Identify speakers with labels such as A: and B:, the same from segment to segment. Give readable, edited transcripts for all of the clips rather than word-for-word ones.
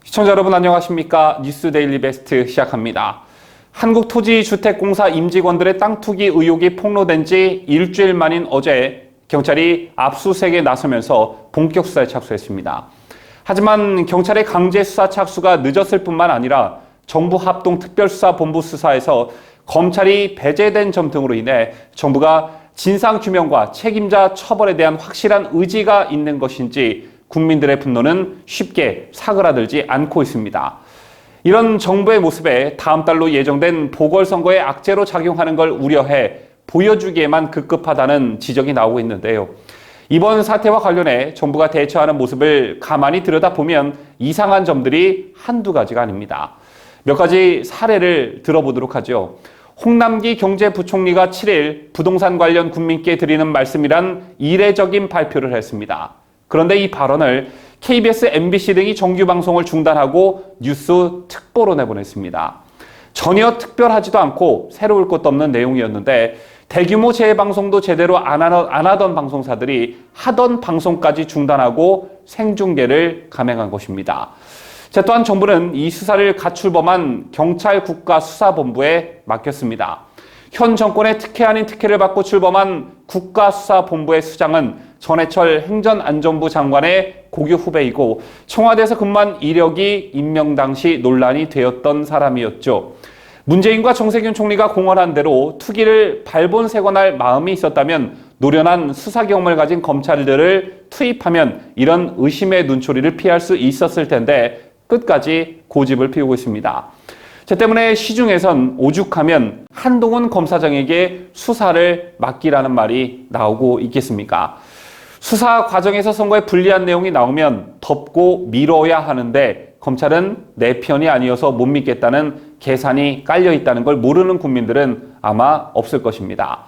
A: 시청자 여러분 안녕하십니까? 뉴스 데일리 베스트 시작합니다. 한국토지주택공사 임직원들의 땅 투기 의혹이 폭로된 지 일주일 만인 어제 경찰이 압수수색에 나서면서 본격 수사에 착수했습니다. 하지만 경찰의 강제 수사 착수가 늦었을 뿐만 아니라 정부 합동특별수사본부 수사에서 검찰이 배제된 점 등으로 인해 정부가 진상규명과 책임자 처벌에 대한 확실한 의지가 있는 것인지 국민들의 분노는 쉽게 사그라들지 않고 있습니다. 이런 정부의 모습에 다음 달로 예정된 보궐선거에 악재로 작용하는 걸 우려해 보여주기에만 급급하다는 지적이 나오고 있는데요. 이번 사태와 관련해 정부가 대처하는 모습을 가만히 들여다보면 이상한 점들이 한두 가지가 아닙니다. 몇 가지 사례를 들어보도록 하죠. 홍남기 경제부총리가 7일 부동산 관련 국민께 드리는 말씀이란 이례적인 발표를 했습니다. 그런데 이 발언을 KBS, MBC 등이 정규 방송을 중단하고 뉴스 특보로 내보냈습니다. 전혀 특별하지도 않고 새로울 것도 없는 내용이었는데 대규모 재방송도 제대로 안 하던 방송사들이 하던 방송까지 중단하고 생중계를 감행한 것입니다. 또한 정부는 이 수사를 가출범한 경찰 국가수사본부에 맡겼습니다. 현 정권의 특혜 아닌 특혜를 받고 출범한 국가수사본부의 수장은 전해철 행정안전부 장관의 고교 후배이고 청와대에서 근무한 이력이 임명 당시 논란이 되었던 사람이었죠. 문재인과 정세균 총리가 공언한 대로 투기를 발본색원할 마음이 있었다면 노련한 수사 경험을 가진 검찰들을 투입하면 이런 의심의 눈초리를 피할 수 있었을 텐데 끝까지 고집을 피우고 있습니다. 때문에 시중에선 오죽하면 한동훈 검사장에게 수사를 맡기라는 말이 나오고 있겠습니까? 수사 과정에서 선거에 불리한 내용이 나오면 덮고 미뤄야 하는데 검찰은 내 편이 아니어서 못 믿겠다는 계산이 깔려 있다는 걸 모르는 국민들은 아마 없을 것입니다.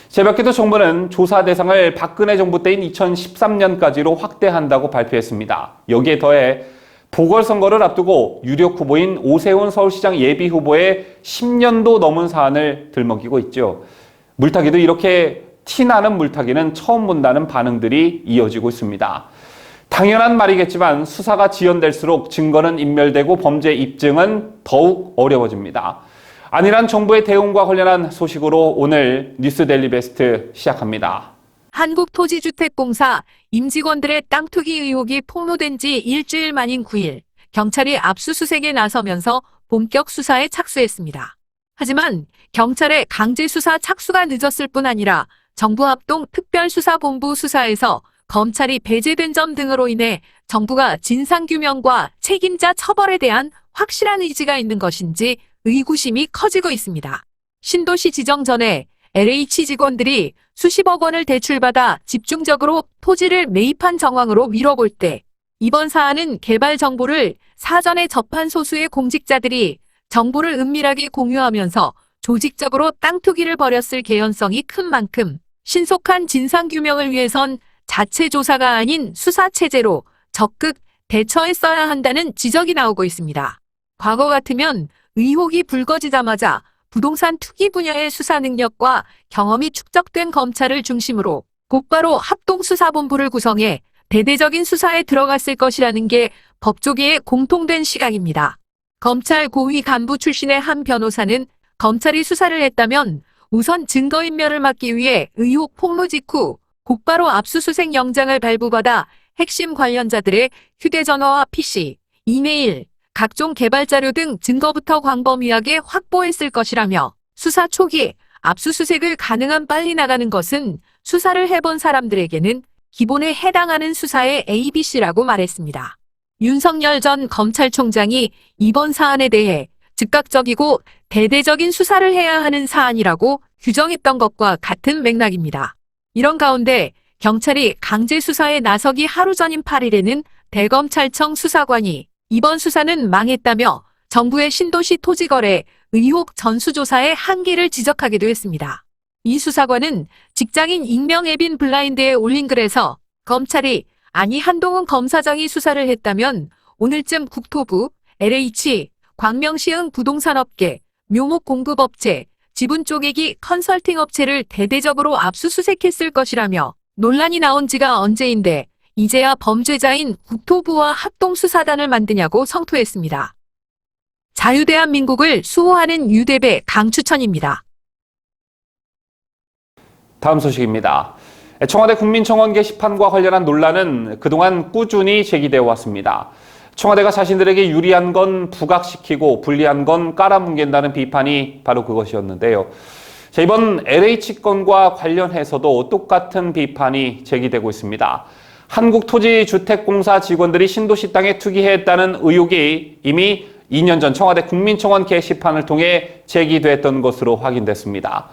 A: 제밖에도 정부는 조사 대상을 박근혜 정부 때인 2013년까지로 확대한다고 발표했습니다. 여기에 더해 보궐선거를 앞두고 유력 후보인 오세훈 서울시장 예비 후보의 10년도 넘은 사안을 들먹이고 있죠. 물타기도 이렇게 티나는 물타기는 처음 본다는 반응들이 이어지고 있습니다. 당연한 말이겠지만 수사가 지연될수록 증거는 인멸되고 범죄 입증은 더욱 어려워집니다. 안일한 정부의 대응과 관련한 소식으로 오늘 뉴스 데일리 베스트 시작합니다.
B: 한국토지주택공사 임직원들의 땅 투기 의혹이 폭로된 지 일주일 만인 9일, 경찰이 압수수색에 나서면서 본격 수사에 착수했습니다. 하지만 경찰의 강제 수사 착수가 늦었을 뿐 아니라 정부 합동 특별수사본부 수사에서 검찰이 배제된 점 등으로 인해 정부가 진상규명과 책임자 처벌에 대한 확실한 의지가 있는 것인지 의구심이 커지고 있습니다. 신도시 지정 전에 LH 직원들이 수십억 원을 대출받아 집중적으로 토지를 매입한 정황으로 미뤄볼 때 이번 사안은 개발 정보를 사전에 접한 소수의 공직자들이 정보를 은밀하게 공유하면서 조직적으로 땅 투기를 벌였을 개연성이 큰 만큼 신속한 진상규명을 위해선 자체 조사가 아닌 수사체제로 적극 대처했어야 한다는 지적이 나오고 있습니다. 과거 같으면 의혹이 불거지자마자 부동산 투기 분야의 수사 능력과 경험이 축적된 검찰을 중심으로 곧바로 합동수사본부를 구성해 대대적인 수사에 들어갔을 것이라는 게 법조계의 공통된 시각입니다. 검찰 고위 간부 출신의 한 변호사는 검찰이 수사를 했다면 우선 증거인멸을 막기 위해 의혹 폭로 직후 곧바로 압수수색 영장을 발부받아 핵심 관련자들의 휴대전화와 PC, 이메일, 각종 개발자료 등 증거부터 광범위하게 확보했을 것이라며 수사 초기 압수수색을 가능한 빨리 나가는 것은 수사를 해본 사람들에게는 기본에 해당하는 수사의 ABC라고 말했습니다. 윤석열 전 검찰총장이 이번 사안에 대해 즉각적이고 대대적인 수사를 해야 하는 사안이라고 규정했던 것과 같은 맥락입니다. 이런 가운데 경찰이 강제 수사에 나서기 하루 전인 8일에는 대검찰청 수사관이 이번 수사는 망했다며 정부의 신도시 토지거래 의혹 전수조사의 한계를 지적하기도 했습니다. 이 수사관은 직장인 익명 앱인 블라인드에 올린 글에서 검찰이 아니 한동훈 검사장이 수사를 했다면 오늘쯤 국토부, LH, 광명시흥 부동산업계, 묘목 공급업체, 지분 쪼개기 컨설팅 업체를 대대적으로 압수수색했을 것이라며 논란이 나온 지가 언제인데 이제야 범죄자인 국토부와 합동수사단을 만드냐고 성토했습니다. 자유대한민국을 수호하는 유대배 당 추천입니다.
A: 다음 소식입니다. 청와대 국민청원 게시판과 관련한 논란은 그동안 꾸준히 제기되어 왔습니다. 청와대가 자신들에게 유리한 건 부각시키고 불리한 건 깔아뭉갠다는 비판이 바로 그것이었는데요. 자, 이번 LH 건과 관련해서도 똑같은 비판이 제기되고 있습니다. 한국토지주택공사 직원들이 신도시 땅에 투기했다는 의혹이 이미 2년 전 청와대 국민청원 게시판을 통해 제기됐던 것으로 확인됐습니다.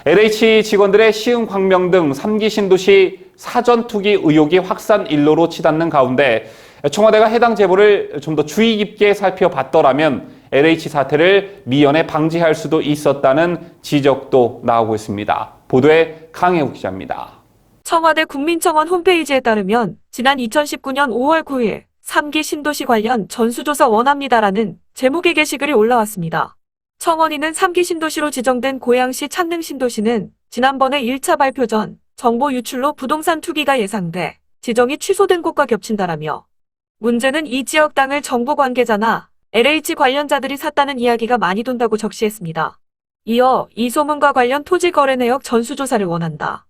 A: LH 직원들의 시흥 광명 등 3기 신도시 사전 투기 의혹이 확산 일로로 치닫는 가운데 청와대가 해당 제보를 좀 더 주의 깊게 살펴봤더라면 LH 사태를 미연에 방지할 수도 있었다는 지적도 나오고 있습니다. 보도에 강혜욱 기자입니다.
C: 청와대 국민청원 홈페이지에 따르면 지난 2019년 5월 9일 3기 신도시 관련 전수조사 원합니다라는 제목의 게시글이 올라왔습니다. 청원인은 3기 신도시로 지정된 고양시 창릉 신도시는 지난번에 1차 발표 전 정보 유출로 부동산 투기가 예상돼 지정이 취소된 곳과 겹친다라며 문제는 이 지역 땅을 정부 관계자나 LH 관련자들이 샀다는 이야기가 많이 돈다고 적시했습니다. 이어 이 소문과 관련 토지 거래 내역 전수조사를 원한다.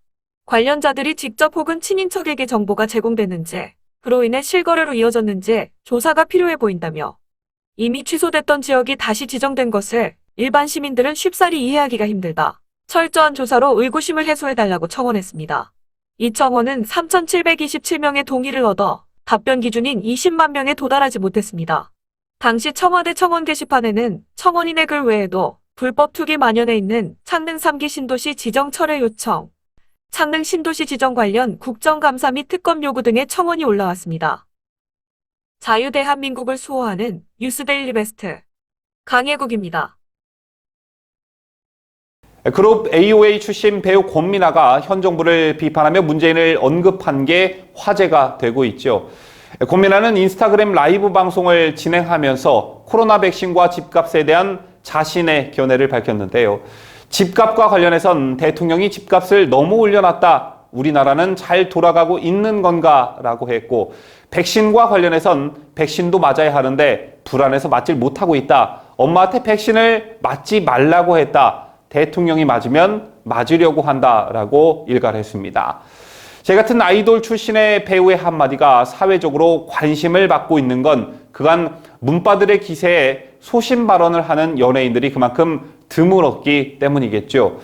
C: 관련자들이 직접 혹은 친인척에게 정보가 제공됐는지, 그로 인해 실거래로 이어졌는지 조사가 필요해 보인다며 이미 취소됐던 지역이 다시 지정된 것을 일반 시민들은 쉽사리 이해하기가 힘들다. 철저한 조사로 의구심을 해소해달라고 청원했습니다. 이 청원은 3,727명의 동의를 얻어 답변 기준인 20만 명에 도달하지 못했습니다. 당시 청와대 청원 게시판에는 청원인의 글 외에도 불법 투기 만연해 있는 창릉 3기 신도시 지정 철회 요청, 창릉 신도시 지정 관련 국정감사 및 특검 요구 등의 청원이 올라왔습니다. 자유대한민국을 수호하는 뉴스데일리 베스트 강혜국입니다.
A: 그룹 AOA 출신 배우 권미나가 현 정부를 비판하며 문재인을 언급한 게 화제가 되고 있죠. 권미나는 인스타그램 라이브 방송을 진행하면서 코로나 백신과 집값에 대한 자신의 견해를 밝혔는데요. 집값과 관련해선 대통령이 집값을 너무 올려놨다. 우리나라는 잘 돌아가고 있는 건가? 라고 했고, 백신과 관련해선 백신도 맞아야 하는데 불안해서 맞질 못하고 있다. 엄마한테 백신을 맞지 말라고 했다. 대통령이 맞으면 맞으려고 한다라고 일갈했습니다. 제 같은 아이돌 출신의 배우의 한마디가 사회적으로 관심을 받고 있는 건 그간 문바들의 기세에 소신 발언을 하는 연예인들이 그만큼 드물었기 때문이겠죠.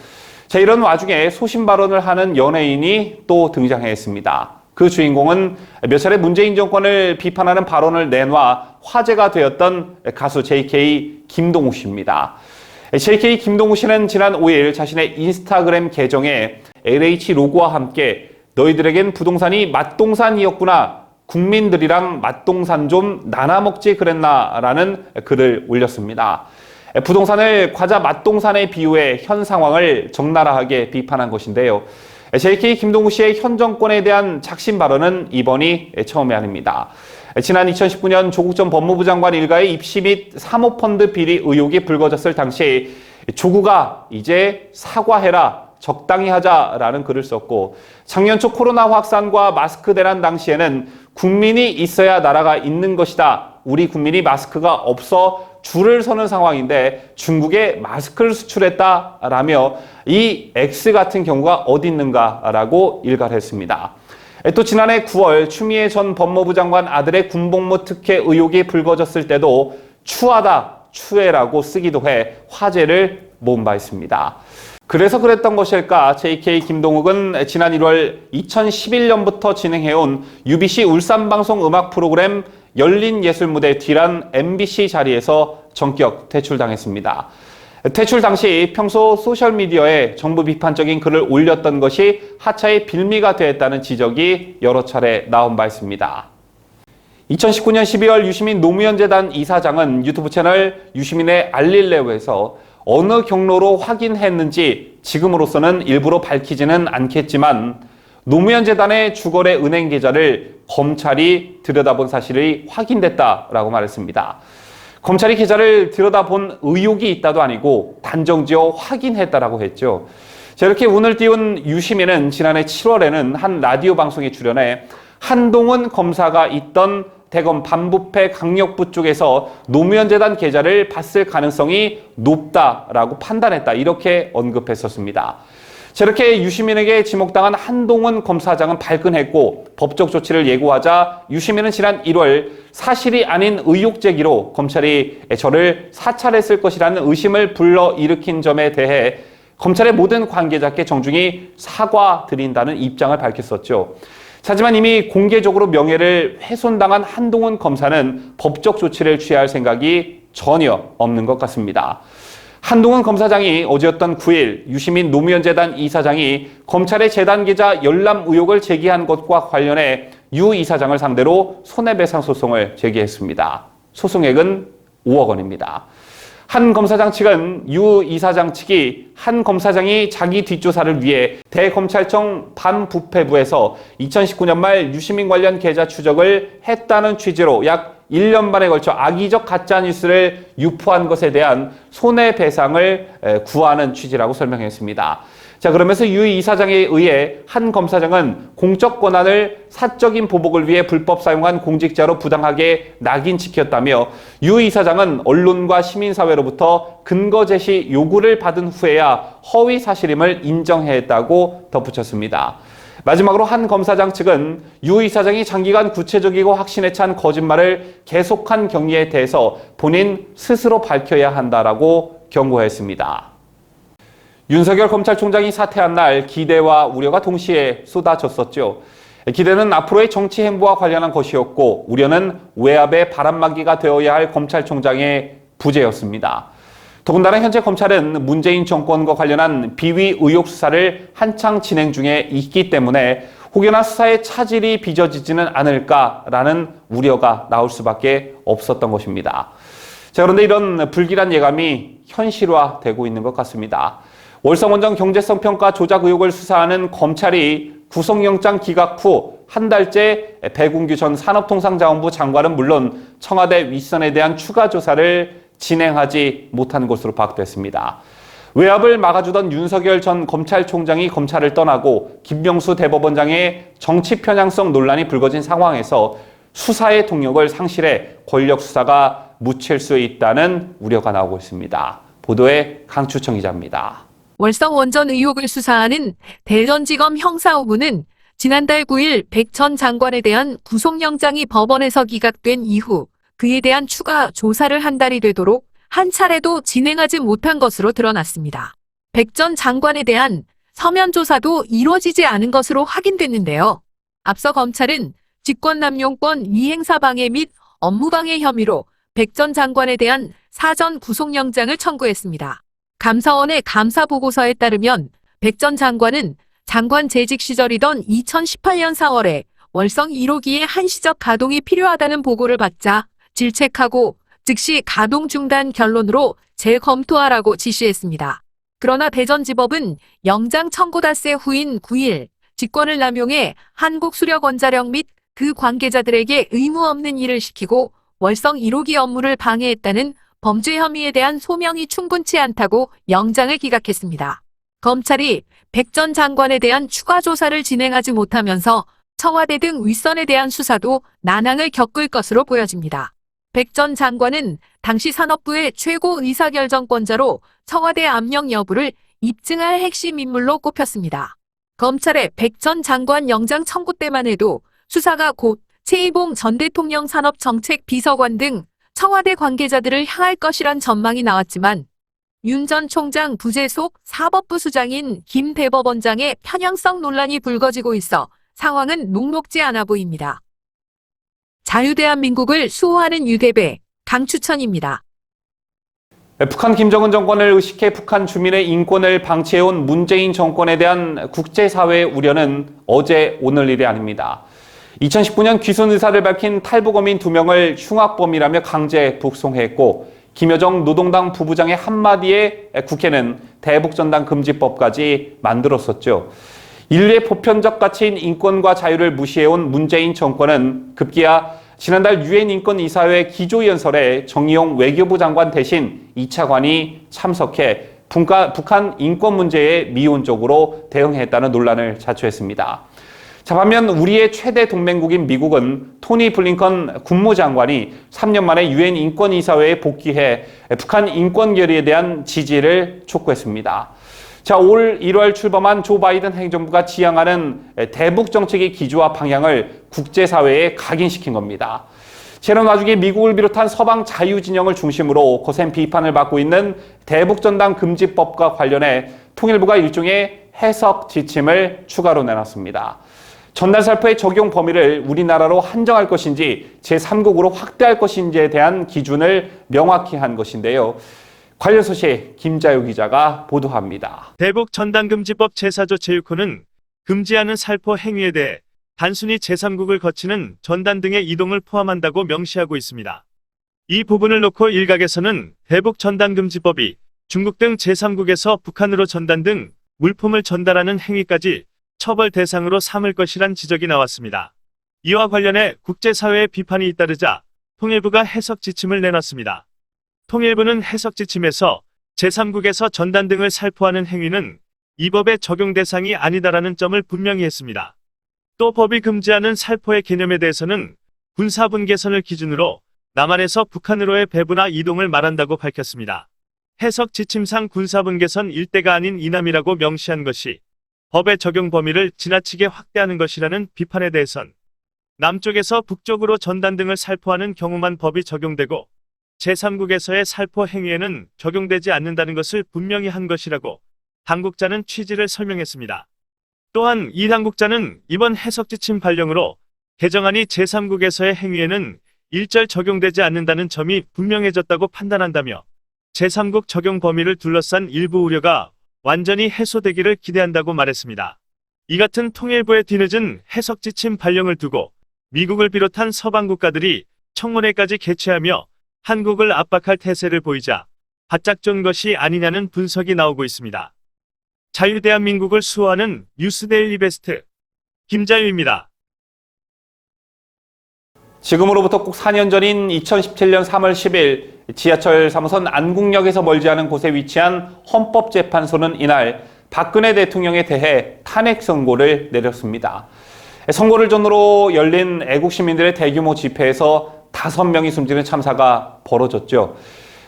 A: 자, 이런 와중에 소신 발언을 하는 연예인이 또 등장했습니다. 그 주인공은 몇 차례 문재인 정권을 비판하는 발언을 내놔 화제가 되었던 가수 JK 김동욱 씨입니다. JK 김동욱 씨는 지난 5일 자신의 인스타그램 계정에 LH 로고와 함께 너희들에겐 부동산이 맛동산이었구나. 국민들이랑 맛동산 좀 나눠 먹지 그랬나 라는 글을 올렸습니다. 부동산을 과자 맛동산에 비유해 현 상황을 적나라하게 비판한 것인데요. JK 김동욱 씨의 현 정권에 대한 작심 발언은 이번이 처음이 아닙니다. 지난 2019년 조국 전 법무부 장관 일가의 입시 및 사모펀드 비리 의혹이 불거졌을 당시 조국아 이제 사과해라. 적당히 하자라는 글을 썼고 작년 초 코로나 확산과 마스크 대란 당시에는 국민이 있어야 나라가 있는 것이다. 우리 국민이 마스크가 없어 줄을 서는 상황인데 중국에 마스크를 수출했다라며 이 X 같은 경우가 어디 있는가라고 일갈했습니다. 또 지난해 9월 추미애 전 법무부 장관 아들의 군복무 특혜 의혹이 불거졌을 때도 추하다, 추해라고 쓰기도 해 화제를 모은 바 있습니다. 그래서 그랬던 것일까? JK 김동욱은 지난 1월 2011년부터 진행해온 UBC 울산방송 음악 프로그램 열린예술무대 뒤란 MBC 자리에서 전격 퇴출당했습니다. 퇴출 당시 평소 소셜미디어에 정부 비판적인 글을 올렸던 것이 하차의 빌미가 되었다는 지적이 여러 차례 나온 바 있습니다. 2019년 12월 유시민 노무현재단 이사장은 유튜브 채널 유시민의 알릴레오에서 어느 경로로 확인했는지 지금으로서는 일부러 밝히지는 않겠지만 노무현 재단의 주거래 은행 계좌를 검찰이 들여다본 사실이 확인됐다라고 말했습니다. 검찰이 계좌를 들여다본 의혹이 있다도 아니고 단정지어 확인했다라고 했죠. 자, 이렇게 운을 띄운 유시민은 지난해 7월에는 한 라디오 방송에 출연해 한동훈 검사가 있던 대검 반부패 강력부 쪽에서 노무현 재단 계좌를 봤을 가능성이 높다라고 판단했다. 이렇게 언급했었습니다. 저렇게 유시민에게 지목당한 한동훈 검사장은 발끈했고 법적 조치를 예고하자 유시민은 지난 1월 사실이 아닌 의혹 제기로 검찰이 저를 사찰했을 것이라는 의심을 불러일으킨 점에 대해 검찰의 모든 관계자께 정중히 사과드린다는 입장을 밝혔었죠. 하지만 이미 공개적으로 명예를 훼손당한 한동훈 검사는 법적 조치를 취할 생각이 전혀 없는 것 같습니다. 한동훈 검사장이 어제였던 9일 유시민 노무현 재단 이사장이 검찰의 재단 계좌 열람 의혹을 제기한 것과 관련해 유 이사장을 상대로 손해배상 소송을 제기했습니다. 소송액은 5억 원입니다. 한 검사장 측은 유 이사장 측이 한 검사장이 자기 뒷조사를 위해 대검찰청 반부패부에서 2019년 말 유시민 관련 계좌 추적을 했다는 취지로 약 1년 반에 걸쳐 악의적 가짜뉴스를 유포한 것에 대한 손해배상을 구하는 취지라고 설명했습니다. 자, 그러면서 유 이사장에 의해 한 검사장은 공적 권한을 사적인 보복을 위해 불법 사용한 공직자로 부당하게 낙인찍혔다며 유 이사장은 언론과 시민사회로부터 근거 제시 요구를 받은 후에야 허위 사실임을 인정했다고 덧붙였습니다. 마지막으로 한 검사장 측은 유 이사장이 장기간 구체적이고 확신에 찬 거짓말을 계속한 경위에 대해서 본인 스스로 밝혀야 한다라고 경고했습니다. 윤석열 검찰총장이 사퇴한 날 기대와 우려가 동시에 쏟아졌었죠. 기대는 앞으로의 정치 행보와 관련한 것이었고 우려는 외압의 바람막이가 되어야 할 검찰총장의 부재였습니다. 더군다나 현재 검찰은 문재인 정권과 관련한 비위 의혹 수사를 한창 진행 중에 있기 때문에 혹여나 수사의 차질이 빚어지지는 않을까라는 우려가 나올 수밖에 없었던 것입니다. 자, 그런데 이런 불길한 예감이 현실화되고 있는 것 같습니다. 월성원전 경제성 평가 조작 의혹을 수사하는 검찰이 구속영장 기각 후 한 달째 배군규 전 산업통상자원부 장관은 물론 청와대 윗선에 대한 추가 조사를 진행하지 못한 것으로 파악됐습니다. 외압을 막아주던 윤석열 전 검찰총장이 검찰을 떠나고 김명수 대법원장의 정치 편향성 논란이 불거진 상황에서 수사의 동력을 상실해 권력 수사가 묻힐 수 있다는 우려가 나오고 있습니다. 보도에 강추청 기자입니다.
B: 월성 원전 의혹을 수사하는 대전지검 형사5부는 지난달 9일 백 전 장관에 대한 구속영장이 법원에서 기각된 이후 그에 대한 추가 조사를 한 달이 되도록 한 차례도 진행하지 못한 것으로 드러났습니다. 백 전 장관에 대한 서면 조사도 이루어지지 않은 것으로 확인됐는데요. 앞서 검찰은 직권남용권 이행사 방해 및 업무방해 혐의로 백 전 장관에 대한 사전 구속영장을 청구했습니다. 감사원의 감사보고서에 따르면 백 전 장관은 장관 재직 시절이던 2018년 4월에 월성 1호기의 한시적 가동이 필요하다는 보고를 받자 질책하고 즉시 가동 중단 결론으로 재검토하라고 지시했습니다. 그러나 대전지법은 영장 청구 닷새 후인 9일 직권을 남용해 한국수력원자력 및 그 관계자들에게 의무 없는 일을 시키고 월성 1호기 업무를 방해했다는 범죄 혐의에 대한 소명이 충분치 않다고 영장을 기각했습니다. 검찰이 백 전 장관에 대한 추가 조사를 진행하지 못하면서 청와대 등 윗선에 대한 수사도 난항을 겪을 것으로 보여집니다. 백 전 장관은 당시 산업부의 최고 의사결정권자로 청와대 압력 여부를 입증할 핵심 인물로 꼽혔습니다. 검찰의 백 전 장관 영장 청구 때만 해도 수사가 곧 최이봉 전 대통령 산업정책비서관 등 청와대 관계자들을 향할 것이란 전망이 나왔지만 윤 전 총장 부재 속 사법부 수장인 김 대법원장의 편향성 논란이 불거지고 있어 상황은 녹록지 않아 보입니다. 자유대한민국을 수호하는 유대배 강추천입니다.
A: 북한 김정은 정권을 의식해 북한 주민의 인권을 방치해온 문재인 정권에 대한 국제사회의 우려는 어제 오늘 일이 아닙니다. 2019년 귀순 의사를 밝힌 탈북어민 2명을 흉악범이라며 강제 북송했고 김여정 노동당 부부장의 한마디에 국회는 대북전단 금지법까지 만들었었죠. 인류의 보편적 가치인 인권과 자유를 무시해온 문재인 정권은 급기야 지난달 유엔 인권이사회 기조연설에 정의용 외교부 장관 대신 2차관이 참석해 북한 인권 문제에 미온적으로 대응했다는 논란을 자초했습니다. 자, 반면 우리의 최대 동맹국인 미국은 토니 블링컨 국무장관이 3년 만에 유엔 인권이사회에 복귀해 북한 인권 결의에 대한 지지를 촉구했습니다. 자, 올 1월 출범한 조 바이든 행정부가 지향하는 대북 정책의 기조와 방향을 국제사회에 각인시킨 겁니다. 최근 와중에 미국을 비롯한 서방 자유진영을 중심으로 거센 비판을 받고 있는 대북전단 금지법과 관련해 통일부가 일종의 해석 지침을 추가로 내놨습니다. 전단살포의 적용 범위를 우리나라로 한정할 것인지 제3국으로 확대할 것인지에 대한 기준을 명확히 한 것인데요. 관련 소식 김자유 기자가 보도합니다.
D: 대북 전단금지법 제4조 제6호는 금지하는 살포 행위에 대해 단순히 제3국을 거치는 전단 등의 이동을 포함한다고 명시하고 있습니다. 이 부분을 놓고 일각에서는 대북 전단금지법이 중국 등 제3국에서 북한으로 전단 등 물품을 전달하는 행위까지 처벌 대상으로 삼을 것이란 지적이 나왔습니다. 이와 관련해 국제사회의 비판이 잇따르자 통일부가 해석 지침을 내놨습니다. 통일부는 해석 지침에서 제3국에서 전단 등을 살포하는 행위는 이 법의 적용 대상이 아니다라는 점을 분명히 했습니다. 또 법이 금지하는 살포의 개념에 대해서는 군사분계선을 기준으로 남한에서 북한으로의 배부나 이동을 말한다고 밝혔습니다. 해석 지침상 군사분계선 일대가 아닌 이남이라고 명시한 것이 법의 적용 범위를 지나치게 확대하는 것이라는 비판에 대해선 남쪽에서 북쪽으로 전단 등을 살포하는 경우만 법이 적용되고 제3국에서의 살포 행위에는 적용되지 않는다는 것을 분명히 한 것이라고 당국자는 취지를 설명했습니다. 또한 이 당국자는 이번 해석 지침 발령으로 개정안이 제3국에서의 행위에는 일절 적용되지 않는다는 점이 분명해졌다고 판단한다며 제3국 적용 범위를 둘러싼 일부 우려가 완전히 해소되기를 기대한다고 말했습니다. 이 같은 통일부의 뒤늦은 해석 지침 발령을 두고 미국을 비롯한 서방 국가들이 청문회까지 개최하며 한국을 압박할 태세를 보이자 바짝 쫀 것이 아니냐는 분석이 나오고 있습니다. 자유대한민국을 수호하는 뉴스데일리 베스트 김자유입니다.
A: 지금으로부터 꼭 4년 전인 2017년 3월 10일 지하철 3호선 안국역에서 멀지 않은 곳에 위치한 헌법재판소는 이날 박근혜 대통령에 대해 탄핵 선고를 내렸습니다. 선고를 전후로 열린 애국시민들의 대규모 집회에서 5명이 숨지는 참사가 벌어졌죠.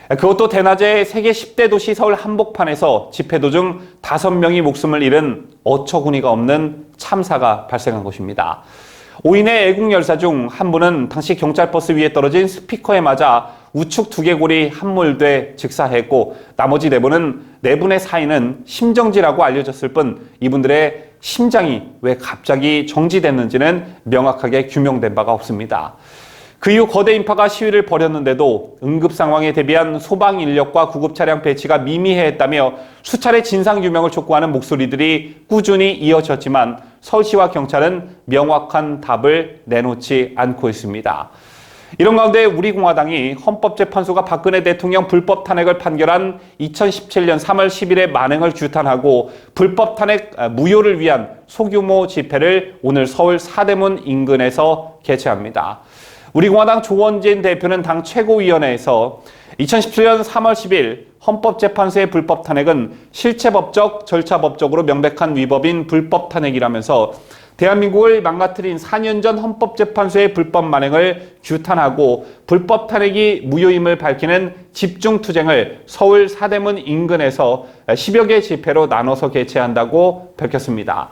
A: 그것도 대낮에 세계 10대 도시 서울 한복판에서 집회 도중 5명이 목숨을 잃은 어처구니가 없는 참사가 발생한 것입니다. 5인의 애국 열사 중 한 분은 당시 경찰버스 위에 떨어진 스피커에 맞아 우측 두개골이 함몰돼 즉사했고 나머지 4분의 사인은 심정지라고 알려졌을 뿐 이분들의 심장이 왜 갑자기 정지됐는지는 명확하게 규명된 바가 없습니다. 그 이후 거대 인파가 시위를 벌였는데도 응급 상황에 대비한 소방 인력과 구급 차량 배치가 미미했다며 수차례 진상 규명을 촉구하는 목소리들이 꾸준히 이어졌지만 서울시와 경찰은 명확한 답을 내놓지 않고 있습니다. 이런 가운데 우리공화당이 헌법재판소가 박근혜 대통령 불법 탄핵을 판결한 2017년 3월 10일의 만행을 규탄하고 불법 탄핵 무효를 위한 소규모 집회를 오늘 서울 사대문 인근에서 개최합니다. 우리공화당 조원진 대표는 당 최고위원회에서 2017년 3월 10일 헌법재판소의 불법 탄핵은 실체법적, 절차법적으로 명백한 위법인 불법 탄핵이라면서 대한민국을 망가뜨린 4년 전 헌법재판소의 불법 만행을 규탄하고 불법 탄핵이 무효임을 밝히는 집중투쟁을 서울 사대문 인근에서 10여 개 집회로 나눠서 개최한다고 밝혔습니다.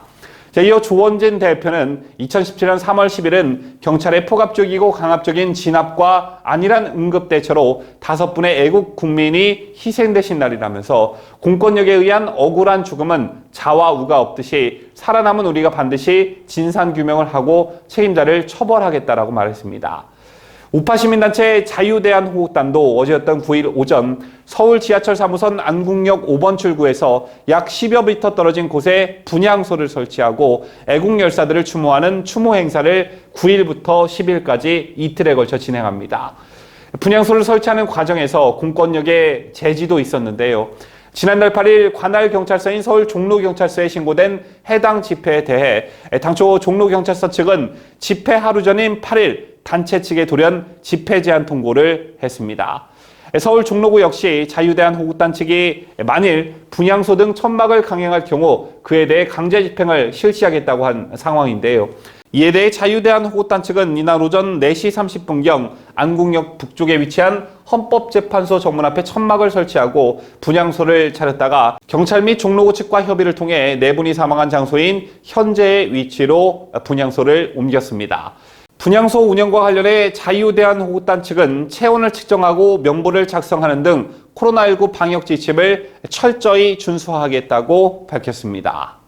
A: 이어 조원진 대표는 2017년 3월 10일은 경찰의 포갑적이고 강압적인 진압과 안일한 응급대처로 5분의 애국 국민이 희생되신 날이라면서 공권력에 의한 억울한 죽음은 자와 우가 없듯이 살아남은 우리가 반드시 진상규명을 하고 책임자를 처벌하겠다라고 말했습니다. 우파 시민단체 자유대한호국단도 어제였던 9일 오전 서울 지하철 3호선 안국역 5번 출구에서 약 10여 미터 떨어진 곳에 분향소를 설치하고 애국 열사들을 추모하는 추모 행사를 9일부터 10일까지 이틀에 걸쳐 진행합니다. 분향소를 설치하는 과정에서 공권력의 제지도 있었는데요. 지난달 8일 관할 경찰서인 서울 종로경찰서에 신고된 해당 집회에 대해 당초 종로경찰서 측은 집회 하루 전인 8일 단체 측에 돌연 집회 제한 통보를 했습니다. 서울 종로구 역시 자유대한호국단 측이 만일 분향소 등 천막을 강행할 경우 그에 대해 강제 집행을 실시하겠다고 한 상황인데요. 이에 대해 자유대한호국단 측은 이날 오전 4시 30분경 안국역 북쪽에 위치한 헌법재판소 정문 앞에 천막을 설치하고 분향소를 차렸다가 경찰 및 종로구 측과 협의를 통해 4분이 사망한 장소인 현재의 위치로 분향소를 옮겼습니다. 분향소 운영과 관련해 자유대한호국단 측은 체온을 측정하고 명부를 작성하는 등 코로나19 방역 지침을 철저히 준수하겠다고 밝혔습니다.